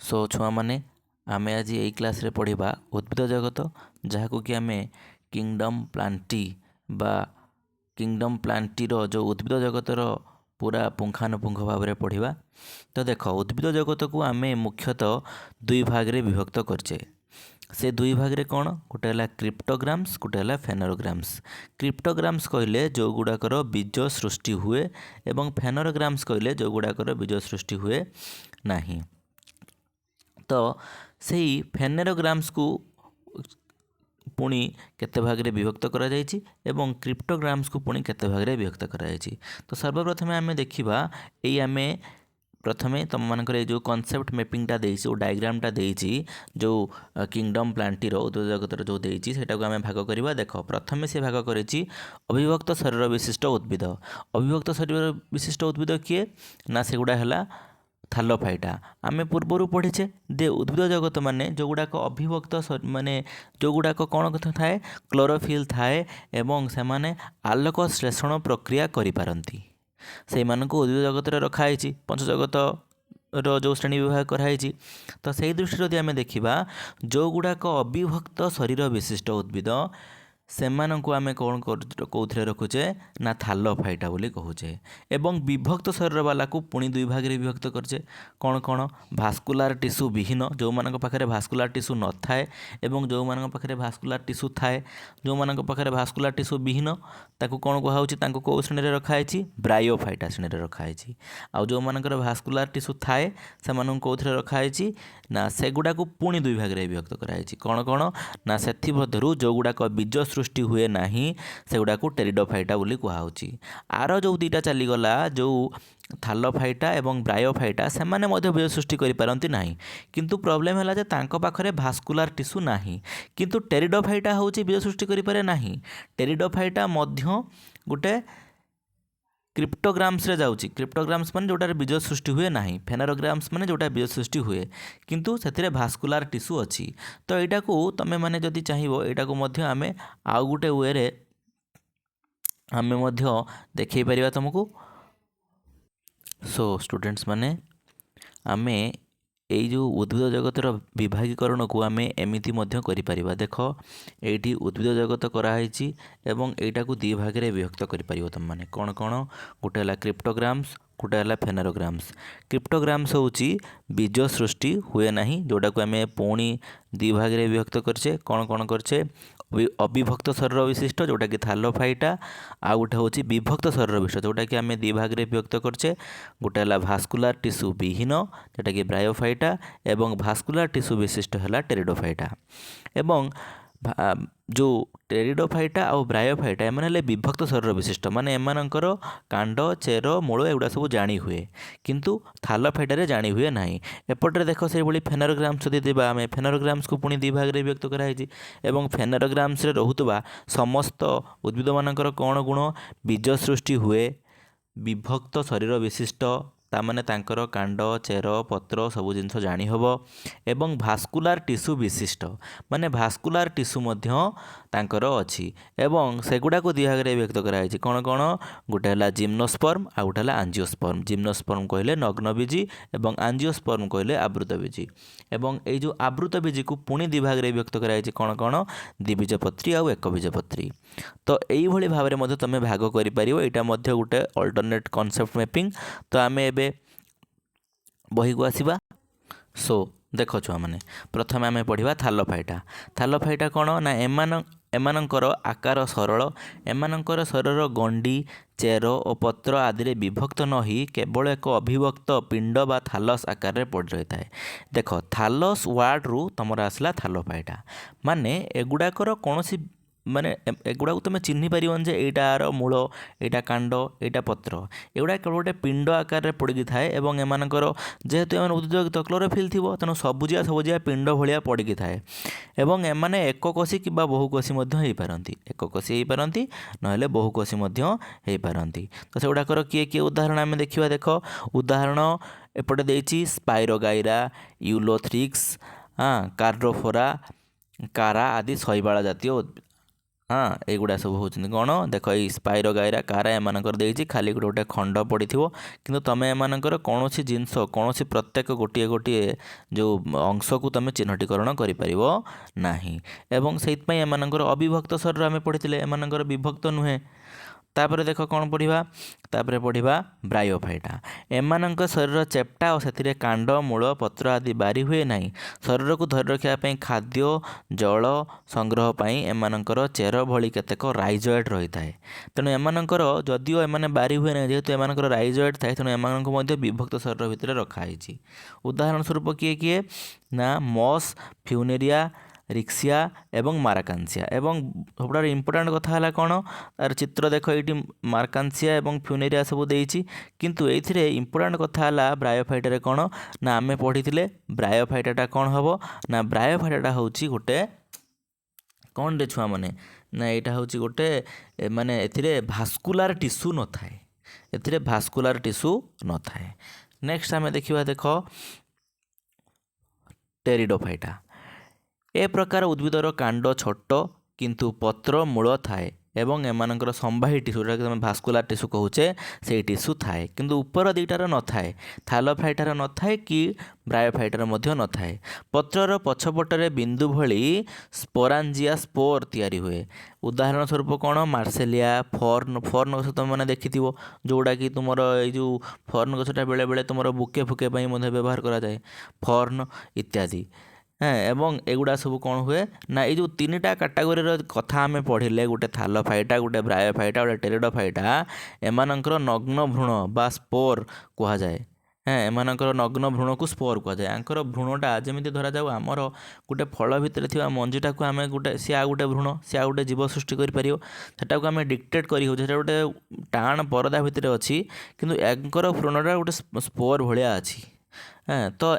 सो छुआ मैंने आमे आज यही क्लास रे पढ़िबा उद्भिद जगत जहाँ कि आमे किंगडम प्लांटी बा किंगडम प्लांटी रो जो उद्भिद जगतर पूरा पुंखानुपुंख भाव में पढ़िबा। तो देख उद्भिद जगत को आमे मुख्यतः दुई भाग रे विभक्त करछे। से दुई भाग रे कौन गोटे है क्रिप्टोग्राम्स गोटे है फेनोग्राम्स। क्रिप्टोग्राम्स कहले जो गुड़ाकर बीज सृष्टि हुए एवं फेनोग्राम्स कहले जो गुड़ाकर बीज सृष्टि हुए नहीं। तो सही फेनेरोग्राम्स को पुणी केते भाग रे विभक्त करा जायछि एवं क्रिप्टोग्राम्स को पुणी केते भाग रे विभक्त करा जायछि। तो सर्वप्रथम आमे देखिबा एई आमे प्रथमे तुम मानकर जो कॉन्सेप्ट मैपिंगटा देइछि ओ डायग्रामटा देइछि जो किंगडम प्लांटी रो उद्भिद जगतर जो देइछि सेटा को आमे भाग करिबा। देखो प्रथमे से भाग करिछि अविभक्त शरीर विशिष्ट उद्भिद। अविभक्त शरीर विशिष्ट उद्भिद किए ना सेगुडा हला थालोफाइटा। आमे पूर्वर पढ़ीचे दे उद्भिद जगत माने जो गुड़ाक अविभक्त माने जो गुड़ाक कौन कथा थाए क्लोरोफिल थाए एवं से माने आलोक श्लेषण प्रक्रिया करि पारंती। से मानक उद्भिद जगत रखाई पंचजगत रो जो श्रेणी विभाग कराई। तो से दृष्टि जदि आमे देखिबा जो गुड़ाक अविभक्त शरीर विशिष्ट उद्भिद सेमानंकु आमे कौन कौथिरे रखुचे ना थालोफाइटा बोली कहूचे। एवं विभक्त शरीर वाला को पुणी दुई भाग रे विभक्त करछे कौन कौन भास्कुलार टिश्यू विहीन जो मानक पाखरे भास्कुलार टिश्यू न थाए एवं जो मानक पाखरे भास्कुलार टिश्यू थाए जो मानक पाखरे भास्कुलार टिश्यू विहीन ताकू कौन कहाउची तांको को श्रेणी रे रखाई ब्रायोफाइटा श्रेणी रे रखाई। आउ जो मानकर भास्कुलार टिश्यू थाए सेमानंकु कौथिरे रखाई ना सेगुडा को पुणी दुई भाग रे विभक्त कराई कौन कौन ना सेथि मध्यरु जो गुडाक बीज सृष्टि हुए नहीं सेगुड़ा को टेरिडोफाइटा बोली कहुच्छी। आर जो दुईटा चलीगला जो थालोफाइटा एवं ब्रायोफाइटा से माने मध्य बीज सृष्टि करि पारंती नाही किंतु प्रॉब्लम है जे तांको पाखरे भास्कुलार टिश्यू नाही किंतु टेरिडोफाइटा होची बीज सृष्टि करि पारे नाही। टेरिडोफाइटा मध्य गोटे क्रिप्टोग्राम्स रे जाउची। क्रिप्टोग्राम्स माने जोटा बीज सृष्टि हुए नाही। फेनोग्राम्स माने जोटा बीज सृष्टि हुए किंतु सेथिरे भास्कुलार टिश्यू अछि। तो एटा को तमे माने जदि चाहिबो एटा को मध्य आमे आउ गुटे वे रे आमे मध्य देखै परिबा तुमको। सो स्टूडेंट्स माने आमे एई जो उद्भिद जगतर विभागीकरण को आमे एमिति मध्य करि परिबा। देखो एठी उद्भिद जगत कराई एवं एटा को दी भाग रे विभक्त करि परिबो तुम माने कौन कौन गोटे हला क्रिप्टोग्राम्स गोटे हला फेनोग्राम्स। क्रिप्टोग्राम्स होची बीज सृष्टि हुए नहीं जोटा को आमे पुणी दी भाग रे विभक्त करछे कौन कौन करछे अविभक्त शरीर विशिष्ट जोटा कि थालोफाइटा आ गोटे होची विभक्त शरीर विशिष्ट जोटा कि आमे दी भाग रे विभक्त करछे गोटे हला भास्कुलार टिश्यू विहीन जोटा कि ब्रायोफाइटा एवं भास्कुलार टिश्यू विशिष्ट हला टेरिडोफाइटा। एवं जो टेरिडोफाइटा और ब्रायोफाइटा एमाने हले विभक्त शरीर विशिष्ट माने एमानकर कांड चेर मूल एगुड़ा सब जानी हुए किंतु थालोफाइटा रे जानी हुए नाही। एपटे देखो से भली फेनोग्राम्स जदि देबा आमे फेनोग्राम्स को पुणी दी भाग रे व्यक्त कराई एवं फेनोग्राम्स रे रहुतबा समस्त उद्भिद मानकर कौन गुण बीज सृष्टि हुए विभक्त शरीर विशिष्ट तामाने तांकर कांड चेर पत्र सब जिनस जानी हबो एवं भास्कुलार टिश्यू विशिष्ट माने भास्कुलार टिश्यू मध्य तांकर अछि एवं सेगुडा को दी भाग रे व्यक्त कराई कौन कौन गोटे हला जिम्नोस्पर्म आ गोटे हला एंजियोस्पर्म। जिम्नोस्पर्म कहले नग्नबीजी एवं एंजियोस्पर्म कहले आवृतबीजी एवं ए जो आवृतबीजी को पुणी दी भाग रे व्यक्त कराई कौन कौन द्विबीजपत्री आ एकबीजपत्री। तो एई भली भाव रे मध्य तमे भाग करि परिबो एटा मध्य गोटे अल्टरनेट कॉन्सेप्ट मैपिंग। तो आमे एबे बही को आसीबा। सो देख छुआ मैंने प्रथम आम पढ़ा थालोफाइटा। थालोफाइटा कौन ना एमानंकर आकार सरल एमानंकर शरीर गंडी चेर और पत्र आदि रे विभक्त न ही केवल एक अविभक्त पिंड बा थालस आकार रे पड़ रही है। देख थालस वार्ड रु तुम आसला थालोफाइटा माने एगुड़ाकर कौन माने एगुड़ा तुम चिन्ह पारन जे एटार मूल एटा कांड एटा पत्र एगुड़ा केवल गोटे पिंड आकार में पड़ी थाए एवं एमानकर जेहेतु एम उद्भिद क्लोरोफिल थी तेणु सबुजिया सबुजिया पिंड भाया पड़ी थाए एवं एमाने एककोशी कि बहुकोशी हो पारती एककोशी हो पारती ना बहुकोशी हो पारती। तो से गुड़ाकर किए किए उदाहरण आम देखा। देख उदाहरण एपटे देछि स्पाइरोगाइरा यूलोथ्रिक्स कार्डोफोरा कारा आदि शैवाल जातीय हाँ एगुड़ा सब होउछन्ति कौन देख ये स्पाइरोगाइरा कारा एमानकर देइछि खाली गोटे गोटे खंड पड़िथिबो किंतु तमे एमानकर कौनसी जिनस कौनसी प्रत्येक गोटे गोटे जो अंश को तमे चिन्हटीकरण करिपारिबो नाही एवं सेइतपई एमानकर अविभक्त शरीर आमे पढ़िथिले एमानकर विभक्त नुहे। तापर देख कौन पढ़ा तापर पढ़ा ब्रायोफाइटा एमानक शरीर चेप्टा और से कांड मूल पत्र आदि बारी हुए नहीं शरीर को धरी रखापी खाद्य जल संग्रह पाई एमानकर चेर भली केतेक राइजॉइड रही है तेणु एमानकर जदिओ एमाने बारी हुए नहीं जेहेतु एमानकर राइजॉइड थाए तेणु एमानक मध्य विभक्त शरीर भितर रखाई। उदाहरण स्वरूप किए किए ना मस फ्यूनेरिया रिक्सिया एवं माराकांसिया एवं सबुठार इंपोर्टाट कथा है कौन तार चित्र देख ये मार्कांसिया एवं फ्यूनेरिया सब देइछि किंतु एइथिरे इंपोर्टाट कथा है ब्रायोफाइटा कौन ना आमे पढ़ी ब्रायोफाइटा कौन हम ना ब्रायोफाइटा होची गोटे कौन रे छुआ माने ना यहाँ हूँ गोटे माने एथिरे भास्कुलार टिश्यू न थाए एथिरे भास्कुलार टिश्यू न थाए। नेक्स्ट आमे देखिबा देख टेरिडोफाइटा ए प्रकार उद्भिदर कांड छोट किंतु पत्र मूल थाए एवं एमानकर संवाही टिश्यू जोटा कि भास्कुलार टिश्यू कहूचे से टिश्यू थाए किंतु ऊपर दुईटार न थाए थालोफाइटार न थाए कि ब्रायोफाइटार मध्य न थाए। पत्रर पछपटरे बिंदु भली स्पोरांजिया स्पोर तैयारी हुए। उदाहरण स्वरूप कौन मार्सेलिया फर्न फर्न गछ तुम मैंने देखि जोड़ा कि तुम जो फर्न गछटा बेले बेले तुम बुके फुके व्यवहार करा जाए फर्न इत्यादि एवं एगुड़ा सब कौन हुए ना ये जो तीन टा कैटेगोरी कथा आम पढ़िले गोटे थालोफाइटा गोटे ब्रायोफाइटा गोटे टेरिडोफाइटा एमानकर नग्न भ्रूण बा स्पोर कह जाए एमानकर नग्न भ्रूण को स्पोर कह जाए आंकर भ्रूणटा जमी धरा जाऊ आमर गोटे फल भितर थिबा मंजीटा को आम गोटे सी आ गोटे भ्रूण सी आ गोटे जीव सृष्टि करेटा को आम डिक्टेट करी होचे सेटा गोटे टाण परदा भितर अच्छी किंतु एंकर भ्रूणटा गोटे स्पोर भलिया अच्छी तो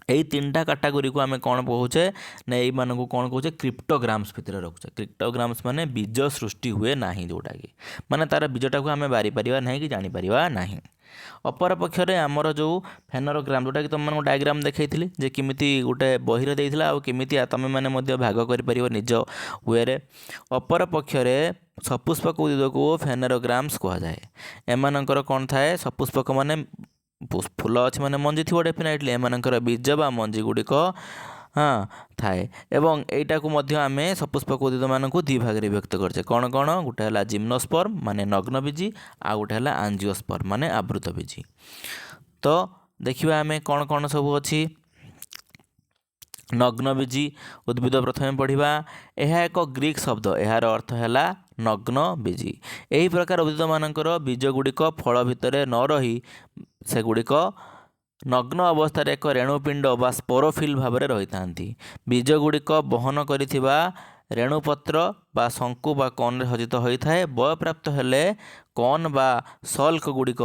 यही तीन टा कैटेगोरी को आम कौन कहुचे ना यू कौन कहुचे क्रिप्टोग्राम्स भितर रखुचे। क्रिप्टोग्राम्स माने बीज सृष्टि हुए ना जोटा कि माने तार बीजटा को आम बारी पारिबा नहीं कि जानी पारिबा नहीं। अपर पक्षरे आमर जो फेनोग्राम जोटा कि तुम डायग्राम देखी जे किमिति गोटे बहिरे देइथिला आ किमिति तुम मैंने मध्य भाग कर निज वे अपर पक्षरे सपुष्पक उद्भिद को फेनोग्राम्स कह जाए। एमानकर कौन थाए सपुष्पक माने फूल अच्छे मैंने मंजी थी डेफिनेटली एमानकर बीज बा मंजी गुड़िक हाँ थाए एवं यहीटा को आम सपुष्पक उद्भिद मान दी भाग में विभक्त करछे कौन कौन गोटे है जिम्नोस्पर्म माने नग्न बीजी आ गोटे है आंजियोस्पर्म माने आवृत बीजी। तो देखिए आम कौन कौन सब अच्छी नग्न बीजी उद्भिद प्रथम पढ़ा यह एक ग्रीक शब्द यार अर्थ है नग्न बीजी। यही प्रकार उद्भिद मानकर बीज गुड़िक फल भितर न रही सेगुड़िक नग्न अवस्था एक रेणुपिंड बा स्पोरोफिल भाव में रही था। बीज गुड़िक बहन करिथिबा रेणुपत्र बा शंकु बा कण सज्जित होता है बयप्राप्त हेले कण बा सल्क गुड़िक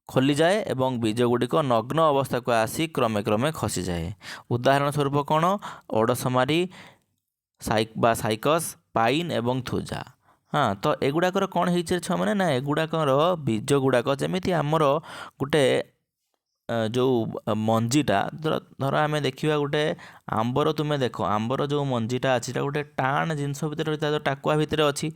खोली जाए एवं बीज गुड़िक नग्न अवस्था को आसी क्रमे क्रमे खसी जाए। उदाहरण स्वरूप कौन ओडसमारी साइकस पाइन एवं थुजा। हाँ तो एगुड़ाकर कौन होइछे छुआ माने ना एगुड़ाकर बीज गुड़ाक जमीती आमर गोटे जो मंजीटा धर आम देखा गोटे आंबर तुम्हें देख आंबर जो मंजीटा अच्छी गोटे टाण जिनस भितर रही है टाकुआ भितर अच्छी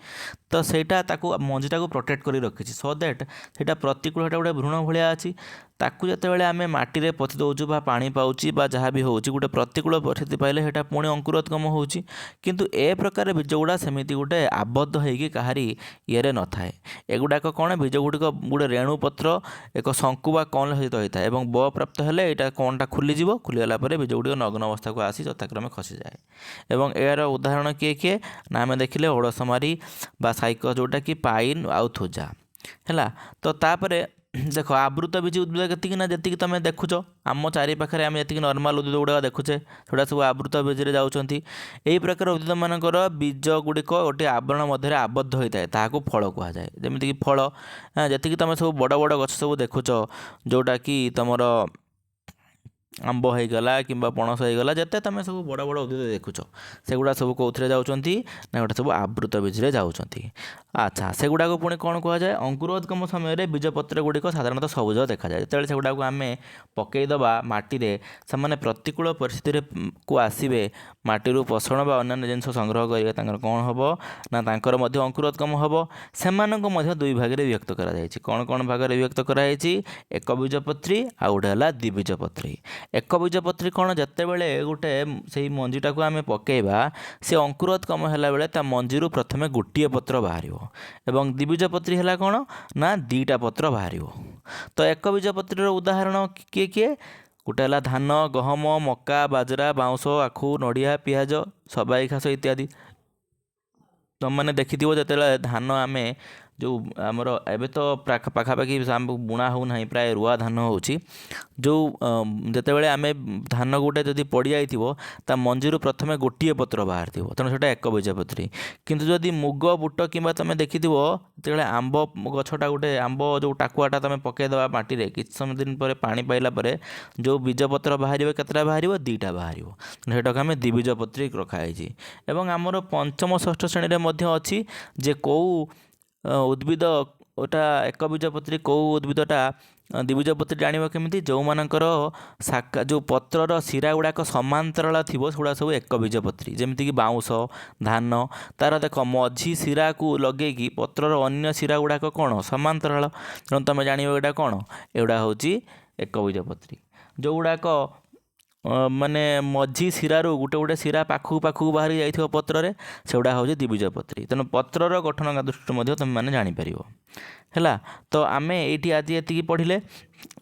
तो सहीटा मंजीटा को प्रोटेक्ट कर रखी सो दैट से प्रतिकूल गोटे भ्रूण भाया अच्छी ताकू जिते आम माटी पति दौचु पानी पाऊँच जहाँ भी हो गोटे प्रतिकूल परिस्थिति पाइले सेटा पुणी अंकुरोत्गम हो किंतु ए प्रकार बीज गुड़ा सेमती गोटे आबद्ध होगी कहारी ये न थाए। एगुड़ाक कौन बीज गुड़िक गोटे रेणुपत्र एक शंकु बा कण सहित होता है और ब प्राप्त हेले यहाँ कणटा खोलीज खोलीगला बीज गुड़िक नग्न अवस्था को आसी यथाक्रमे खसी जाए। एवं यार उदाहरण किए किए ना आम देखिले ओडसमारी बा साइकस जोटा कि पाइन आउ थुजा है। तो तापर देख आवृत बीज उद्भिद केतिकी ना जी तुम देखुच आम चारि पाखे आम जी नर्माल उद्भिद गुड़ाक देखुचे जोड़ा सब आवृत बीज जाऊँच यही प्रकार उद्भिद मानकर बीज गुड़िक गोटे आवरण मध्य आबद्ध होता है ताकू फल कहुए जमीक फल जी तुम सब बड़ बड़ गछ सब देखुच जोटा कि तुम आंब होगला कि पणस होगला जिते तुम सब बड़ बड़ उद्भिद देखुच सेगुड़ा सब कौन जाऊँगी ना गोटे सब आवृत बीज जाऊँगी। अच्छा सेगुड़ा पुणी कौन कहुए अंकुरोदगम समय बीजपत्र गुड़िक साधारणतः सबुज देखा जाए जो सेगुड़ा आम पकईदबा माटी से प्रतिकूल परिस्थिति को आसवे माटी पोषण बा अन्य जिन संग्रह करेंगे कौन हम ना अंकुरोदगम हम से दुई भाग में विभक्त कर कौन कौन भाग में विभक्त कराई एक बीजपत्री आ गोटे है द्विबीजपत्री। एक बीजपत्री कौन जिते बड़े गोटे से मंजीटा को आम पकईवा से अंकुरोदगम है बेले ता मंजी प्रथम गोटे पत्र बाहर एवं द्विबीजपत्री है कौन ना दीटा पत्र बाहर। तो एक बीजपत्री उदाहरण किए किए गोटे है धान गहम मका बाजरा बाउंश आखु नड़िया पियाज सबाई घास इत्यादि। तुमने देखिथिबो जते धान आमे जो आमर एबे तो पाखापाखि बुणा हो ना प्राय रुआ धान होची जो जिते बड़े आम धान गोटे जदि पड़ जाइथिबो ता मंजी प्रथमे गोटे पत्र बाहर थी तेणु से एक बीजपत्री। किंतु जदि मुग बुट कि तुम देखिथिबो जो आंब गछटा गोटे आंब जो टाकुआटा तुम पकईदबा माटी किछ समय दिन पर पानी पाइला परे जो बीजपत्र बाहर केतटा बाहर दीटा बाहर सेटा आम द्विबीजपत्री रखाई। एवं आमर पंचम षष्ठ श्रेणी में अच्छी जे कौ उद्भिद ओटा एक बीजपत्री कौ उद्भिदटा द्विबीजपत्री जानिबो केमिति जो मानकर शाखा जो पत्रर शिरा गुड़ाक समांतराल थिबो सेगुड़ा सब एक बीजपत्री जेमिति कि बाउंश धान तार देख मझी शिरा को लगेगी पत्रर अन्य शिरा गुड़ाक कौन समांतराल तेणु तुम जानिबो एटा कौन एगुड़ा होची एक बीजपत्री। जो गुड़ाक माने मझी शिरारू गोटे गोटे शिरा पाखु पाखु बाहर जाइथिबो पत्र सेगुड़ा होची द्विबीजपत्री। तेणु पत्रर गठन दृष्टि तुम मैंने जापर है। तो आम ये आज ये पढ़ले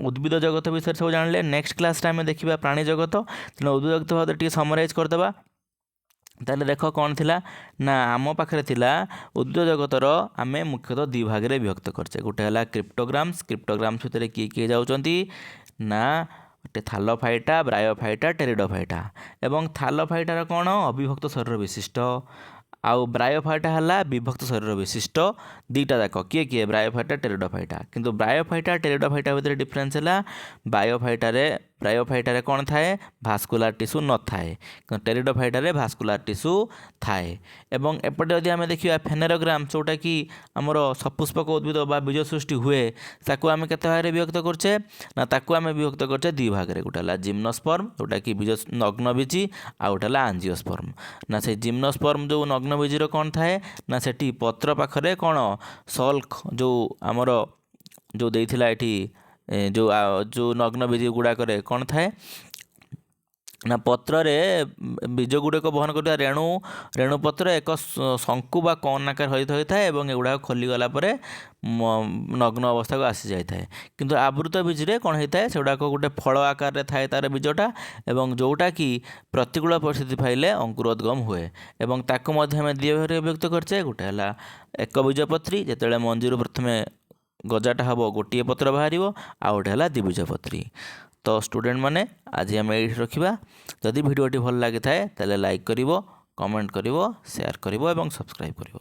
उद्भिद जगत विषय सब जानले। नेक्स्ट क्लास आम देखा प्राणी जगत तेणु उद्भिद जगत भाव समराइज करदेवा। ताले देख कौन थिला ना आम पाखे थिला उद्भिद जगतर आम मुख्यतः दुई भाग में विभक्त करचे गोटे है क्रिप्टोग्राम्स क्रिप्टोग्राम्स भितर किए किए जाउचंती ना थालोफाइटा ब्रायोफाइटा टेरिडोफाइटा एवं थालोफाइटार कौन अविभक्त शरीर विशिष्ट आउ ब्रायोफाइटा है विभक्त शरीर विशिष्ट दीटा जाक किए किए ब्रायोफाइटा टेरिडोफाइटा। किंतु ब्रायोफाइटा टेरिडोफाइटा भितर डिफरेन्स है ब्रायोफाइटारे कौन थाए भास्कुलार टिश्यू न थाए टेरिडोफाइटारे भास्कुलार टिश्यू थाए। एवं एपटे जदि आम देखा फेनेरोग्राम जोटा कि आमर सपुष्पक उद्भिद बा बीज सृष्टि हुए ताकू आम केते भाग में विभक्त करचे ना ताकू आम विभक्त करचे दुई भाग में गोटे है जिम्नोस्पर्म जोटा कि बीज नग्नबीजी आ गोटे है आंजियोस्पर्म। ना से जिम्नोस्पर्म जो नग्नबीजीर कौन थाए ना सेठी पत्र पाखरे कौन सल्क जो आमर जो देइथिला एठी जो नग्नबीजी गुड़ाक कौन थाए ना पत्र बीज गुड़िक बहन कर रेणु रेणुपत्र एक शंकु बा कौन आकार होता है और एगुड़ा खोलीगला नग्न अवस्था को आसी जाए। किंतु आवृत बीज कौन होता है सेगुड़ा गोटे फल आकार थाए तार बीजटा एवं जोटा कि प्रतिकूल परिस्थिति पाइले अंकुरोदगम हुए एवं ताकू मध्य दुई भाग में विभक्त करचे गोटे है एक बीजपत्री जिते मंजी प्रथमे गजाटा हम गोटे पत्र बाहर आ गोटे है द्विबीजपत्री। तो स्टूडेंट माने आज आम ये रखा जदि भिडियोटी भल लगी थाए ताले लाइक करिवो कमेंट करिवो शेयर करिवो एवं सब्सक्राइब करिवो।